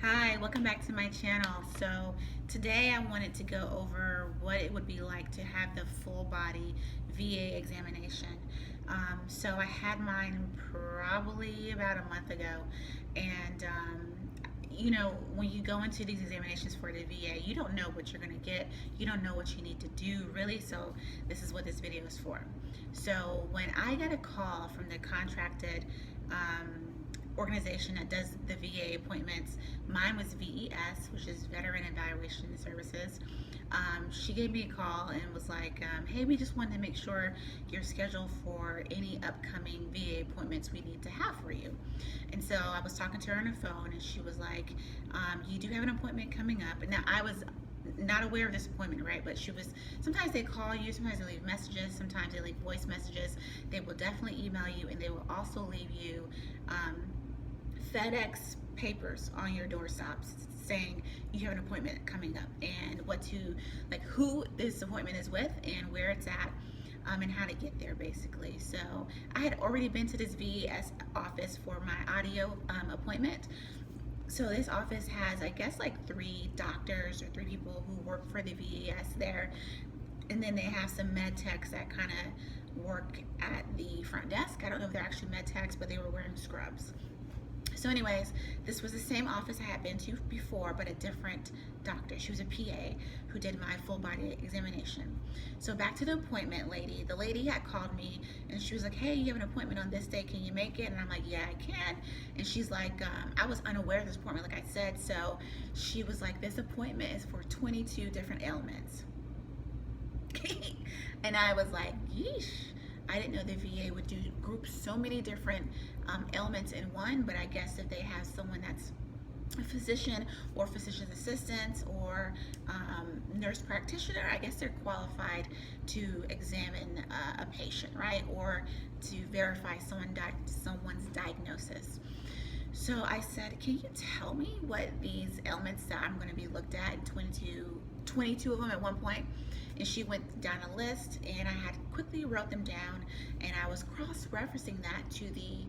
Hi, welcome back to my channel. So today I wanted to go over what it would be like to have the full body VA examination. So I had mine probably about a month ago, and when you go into these examinations for the VA, you don't know what you're going to get. You don't know what you need to do, really. So this is what this video is for. So when I got a call from the contracted organization that does the VA appointments, mine was VES, which is Veteran Evaluation Services. She gave me a call and was like, hey, we just wanted to make sure you're scheduled for any upcoming VA appointments we need to have for you. And so I was talking to her on the phone, and she was like, you do have an appointment coming up. And now I was not aware of this appointment, right? But she was, sometimes they call you, sometimes they leave messages, sometimes they leave voice messages. They will definitely email you, and they will also leave you FedEx papers on your doorstops saying you have an appointment coming up, and who this appointment is with and where it's at, and how to get there, basically. So I had already been to this VES office for my audio appointment. So this office has, I guess, like 3 doctors or 3 people who work for the VES there, and then they have some med techs that kind of work at the front desk. I don't know if they're actually med techs, but they were wearing scrubs. So anyways, this was the same office I had been to before, but a different doctor. She was a PA who did my full body examination. So back to the appointment lady. The lady had called me, and she was like, hey, you have an appointment on this day. Can you make it? And I'm like, yeah, I can. And she's like, I was unaware of this appointment, like I said. So she was like, this appointment is for 22 different ailments. And I was like, yeesh. I didn't know the VA would do group so many different ailments in one, but I guess if they have someone that's a physician or physician's assistant or nurse practitioner, I guess they're qualified to examine a patient, right? Or to verify someone's diagnosis. So I said, can you tell me what these ailments that I'm going to be looked at, 22 of them at one point? And she went down a list, and I had quickly wrote them down, and I was cross-referencing that to the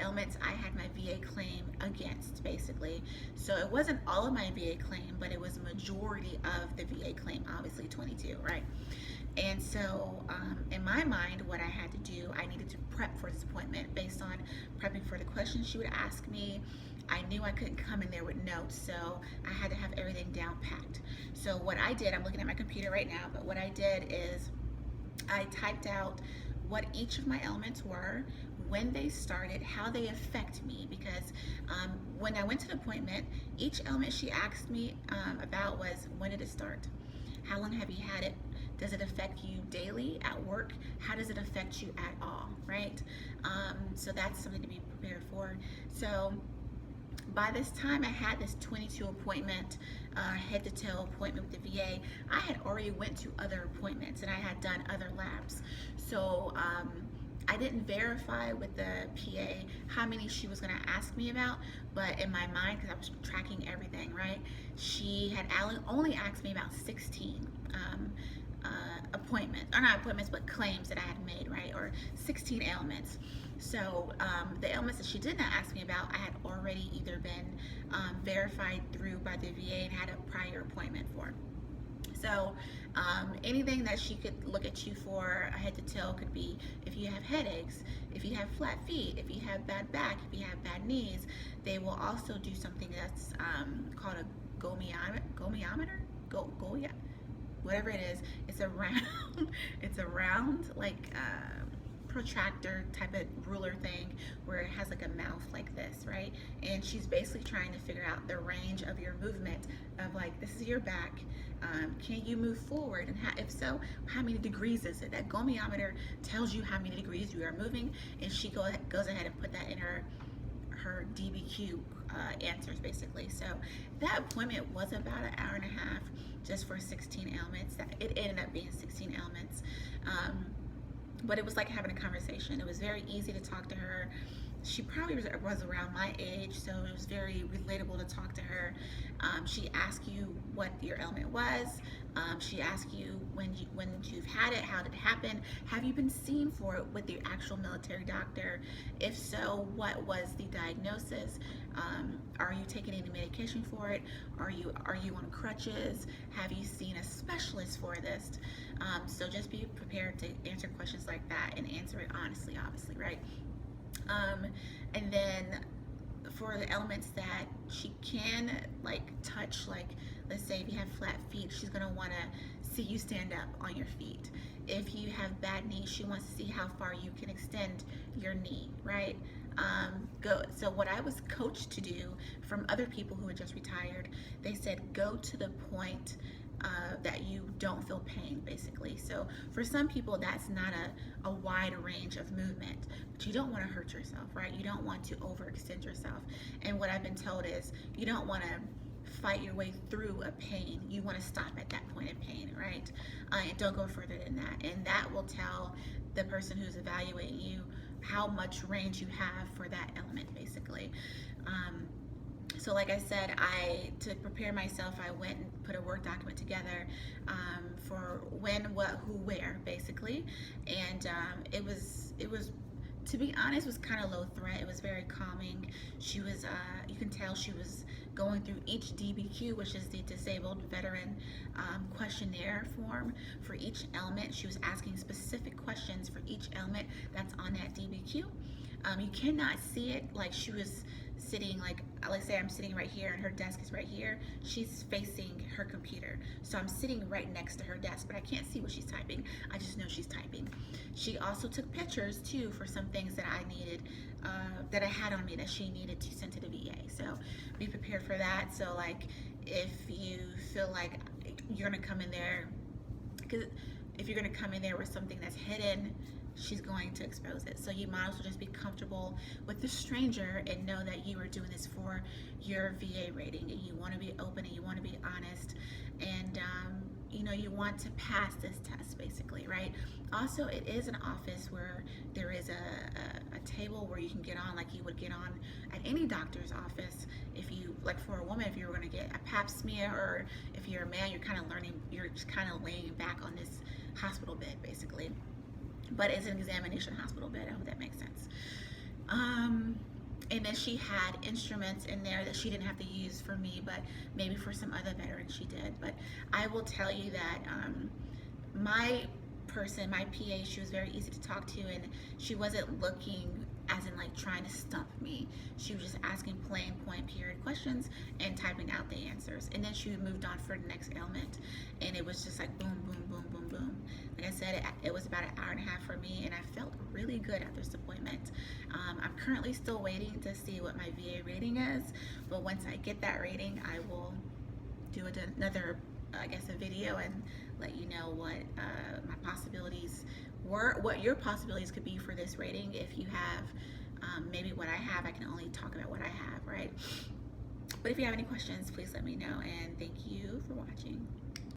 ailments I had my VA claim against, basically. So it wasn't all of my VA claim, but it was a majority of the VA claim, obviously 22, right? And so in my mind, what I had to do, I needed to prep for this appointment based on prepping for the questions she would ask me. I knew I couldn't come in there with notes, so I had to have everything down packed. So what I did, I'm looking at my computer right now, but what I did is I typed out what each of my elements were, when they started, how they affect me, because when I went to the appointment, each element she asked me about was, when did it start? How long have you had it? Does it affect you daily at work? How does it affect you at all, right? So that's something to be prepared for. So by this time I had this 22 appointment, head to toe appointment with the VA, I had already went to other appointments and I had done other labs. So I didn't verify with the PA how many she was gonna ask me about, but in my mind, because I was tracking everything, right? She had only asked me about 16 not appointments, but claims that I had made, right? Or 16 ailments. So the ailments that she did not ask me about, I had already either been verified through by the VA and had a prior appointment for. So anything that she could look at you for head to toe could be if you have headaches, if you have flat feet, if you have bad back, if you have bad knees. They will also do something that's called a gomiometer, whatever it is. It's a round, it's a round like protractor type of ruler thing where it has like a mouth like this, right? And she's basically trying to figure out the range of your movement of like, this is your back, can you move forward, and if so, how many degrees is it? That gomiometer tells you how many degrees you are moving, and she goes ahead and put that in her DBQ answers, basically. So that appointment was about an hour and a half just for 16 ailments. It ended up being 16 ailments. But it was like having a conversation. It was very easy to talk to her. she probably was around my age, so it was very relatable to talk to her. She asked you what your ailment was. She asked you when you've had it, how did it happen? Have you been seen for it with your actual military doctor? If so, what was the diagnosis? Are you taking any medication for it? Are you on crutches? Have you seen a specialist for this? So just be prepared to answer questions like that and answer it honestly, obviously, right? Um, and then for the elements that she can like touch, like let's say if you have flat feet, she's gonna want to see you stand up on your feet. If you have bad knees, she wants to see how far you can extend your knee, right? Go. So what I was coached to do from other people who had just retired, they said go to the point that you don't feel pain, basically. So for some people, that's not a wide range of movement, but you don't want to hurt yourself, right? You don't want to overextend yourself. And what I've been told is you don't want to fight your way through a pain. You want to stop at that point of pain, right? And don't go further than that. And that will tell the person who's evaluating you how much range you have for that element, basically. So like I said, to prepare myself, I went and put a Word document together for when, what, who, where, basically. And it was, to be honest, was kind of low threat. It was very calming. She was, you can tell she was going through each DBQ, which is the Disabled Veteran Questionnaire form for each element. She was asking specific questions for each element that's on that DBQ. You cannot see it, like she was sitting, like let's say I'm sitting right here and her desk is right here. She's facing her computer, so I'm sitting right next to her desk, but I can't see what she's typing. I just know she's typing. She also took pictures too for some things that I needed, that I had on me that she needed to send to the VA. So be prepared for that. So like if you feel like you're gonna come in there, because if you're gonna come in there with something that's hidden, she's going to expose it. So you might as well just be comfortable with the stranger and know that you are doing this for your VA rating, and you want to be open and you want to be honest, and you know, you want to pass this test, basically, right? Also, it is an office where there is a table where you can get on like you would get on at any doctor's office. If you, like for a woman, if you were going to get a pap smear, or if you're a man, you're kind of learning, you're just kind of laying back on this hospital bed, basically. But it's an examination hospital bed. I hope that makes sense. And then she had instruments in there that she didn't have to use for me, but maybe for some other veterans she did. But I will tell you that my PA, she was very easy to talk to, and she wasn't looking as in like trying to stump me. She was just asking plain point period questions and typing out the answers. And then she moved on for the next ailment, and it was just like boom, boom, boom, boom, boom. Like I said, it was about an hour and a half for me, and I felt really good after this appointment. I'm currently still waiting to see what my VA rating is, but once I get that rating, I will do another, I guess, a video and let you know what my possibilities were, what your possibilities could be for this rating. If you have maybe what I have, I can only talk about what I have, right? But if you have any questions, please let me know, and thank you for watching.